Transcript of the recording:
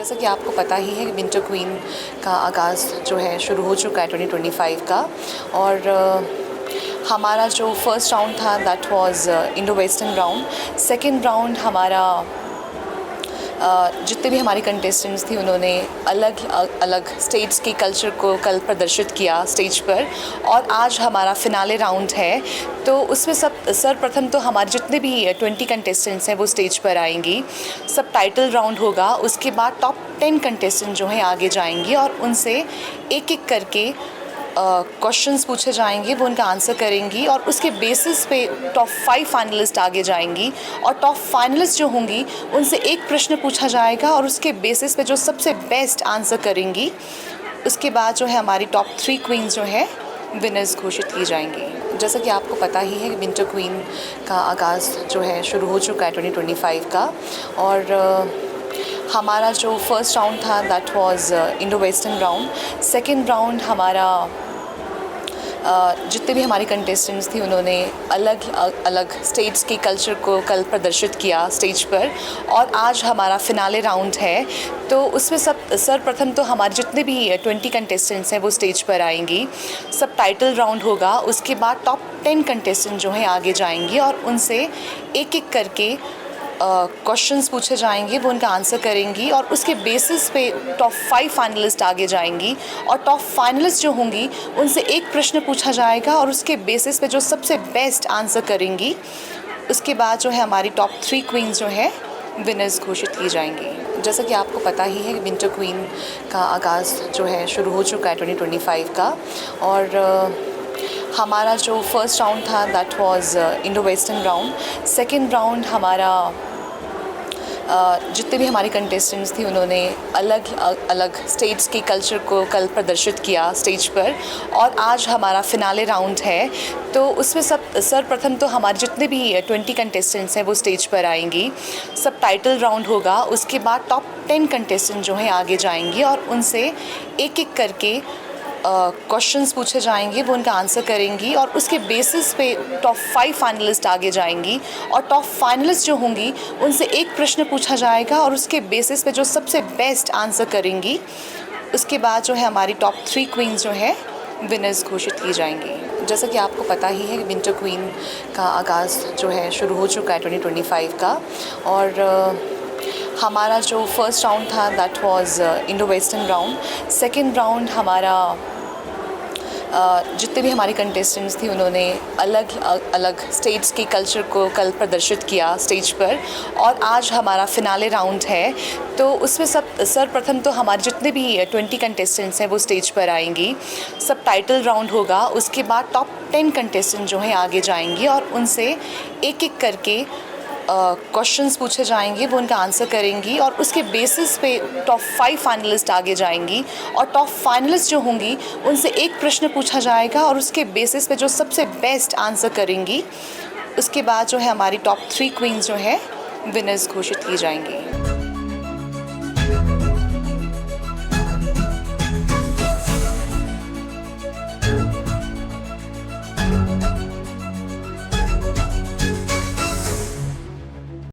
जैसा कि आपको पता ही है कि विंटर क्वीन का आगाज़ जो है शुरू हो चुका है 2025 का। और हमारा जो फर्स्ट राउंड था that was Indo western round. Second round हमारा जितने भी हमारे कंटेस्टेंट्स थी उन्होंने अलग अलग स्टेट्स के कल्चर को कल प्रदर्शित किया स्टेज पर। और आज हमारा फिनाले राउंड है, तो उसमें सर्वप्रथम तो हमारे जितने भी 20 कंटेस्टेंट्स हैं वो स्टेज पर आएंगी। सब टाइटल राउंड होगा, उसके बाद टॉप 10 कंटेस्टेंट जो हैं आगे जाएंगी और उनसे एक एक करके क्वेश्चंस पूछे जाएंगे, वो उनका आंसर करेंगी और उसके बेसिस पे टॉप 5 फाइनलिस्ट आगे जाएंगी। और टॉप फाइनलिस्ट जो होंगी उनसे एक प्रश्न पूछा जाएगा और उसके बेसिस पे जो सबसे बेस्ट आंसर करेंगी, उसके बाद जो है हमारी टॉप 3 क्वींस जो है विनर्स घोषित की जाएंगी। जैसा कि आपको पता ही है कि विंटर क्वीन का आगाज़ जो है शुरू हो चुका है 2025 का। और हमारा जो फर्स्ट राउंड था that was Indo western round. Second round हमारा जितने भी हमारे कंटेस्टेंट्स थी उन्होंने अलग अलग स्टेट्स के कल्चर को कल प्रदर्शित किया स्टेज पर। और आज हमारा फिनाले राउंड है, तो उसमें सर्वप्रथम तो हमारे जितने भी 20 कंटेस्टेंट्स हैं वो स्टेज पर आएंगी। सब टाइटल राउंड होगा, उसके बाद टॉप 10 कंटेस्टेंट जो हैं आगे जाएंगी और उनसे एक एक करके क्वेश्चंस पूछे जाएंगे, वो उनका आंसर करेंगी और उसके बेसिस पे टॉप 5 फाइनलिस्ट आगे जाएंगी। और टॉप फाइनलिस्ट जो होंगी उनसे एक प्रश्न पूछा जाएगा और उसके बेसिस पे जो सबसे बेस्ट आंसर करेंगी, उसके बाद जो है हमारी टॉप 3 क्वींस जो है विनर्स घोषित की जाएंगी। जैसा कि आपको पता ही है कि विंटर क्वीन का आगाज़ जो है शुरू हो चुका है 2025 का। और हमारा जो फर्स्ट राउंड था that was Indo western round. Second round हमारा जितने भी हमारे कंटेस्टेंट्स थी उन्होंने अलग अलग स्टेट्स के कल्चर को कल प्रदर्शित किया स्टेज पर। और आज हमारा फिनाले राउंड है, तो उसमें सर्वप्रथम तो हमारे जितने भी 20 कंटेस्टेंट्स हैं वो स्टेज पर आएंगी। सब टाइटल राउंड होगा, उसके बाद टॉप 10 कंटेस्टेंट जो हैं आगे जाएंगी और उनसे एक एक करके क्वेश्चंस पूछे जाएंगे, वो उनका आंसर करेंगी और उसके बेसिस पे टॉप 5 फाइनलिस्ट आगे जाएंगी। और टॉप फाइनलिस्ट जो होंगी उनसे एक प्रश्न पूछा जाएगा और उसके बेसिस पे जो सबसे बेस्ट आंसर करेंगी, उसके बाद जो है हमारी टॉप 3 क्वींस जो है विनर्स घोषित की जाएंगी। जैसा कि आपको पता ही है कि विंटर क्वीन का आगाज़ जो है शुरू हो चुका है 2025 का। और हमारा जो फर्स्ट राउंड था that was Indo western round. Second round हमारा जितने भी हमारे कंटेस्टेंट्स थी उन्होंने अलग अलग स्टेट्स के कल्चर को कल प्रदर्शित किया स्टेज पर। और आज हमारा फिनाले राउंड है, तो उसमें सर्वप्रथम तो हमारे जितने भी 20 कंटेस्टेंट्स हैं वो स्टेज पर आएंगी। सब टाइटल राउंड होगा, उसके बाद टॉप 10 कंटेस्टेंट जो हैं आगे जाएंगी और उनसे एक एक करके क्वेश्चंस पूछे जाएंगे, वो उनका आंसर करेंगी और उसके बेसिस पे टॉप 5 फाइनलिस्ट आगे जाएंगी। और टॉप फाइनलिस्ट जो होंगी उनसे एक प्रश्न पूछा जाएगा और उसके बेसिस पे जो सबसे बेस्ट आंसर करेंगी, उसके बाद जो है हमारी टॉप 3 क्वींस जो है विनर्स घोषित की जाएंगी।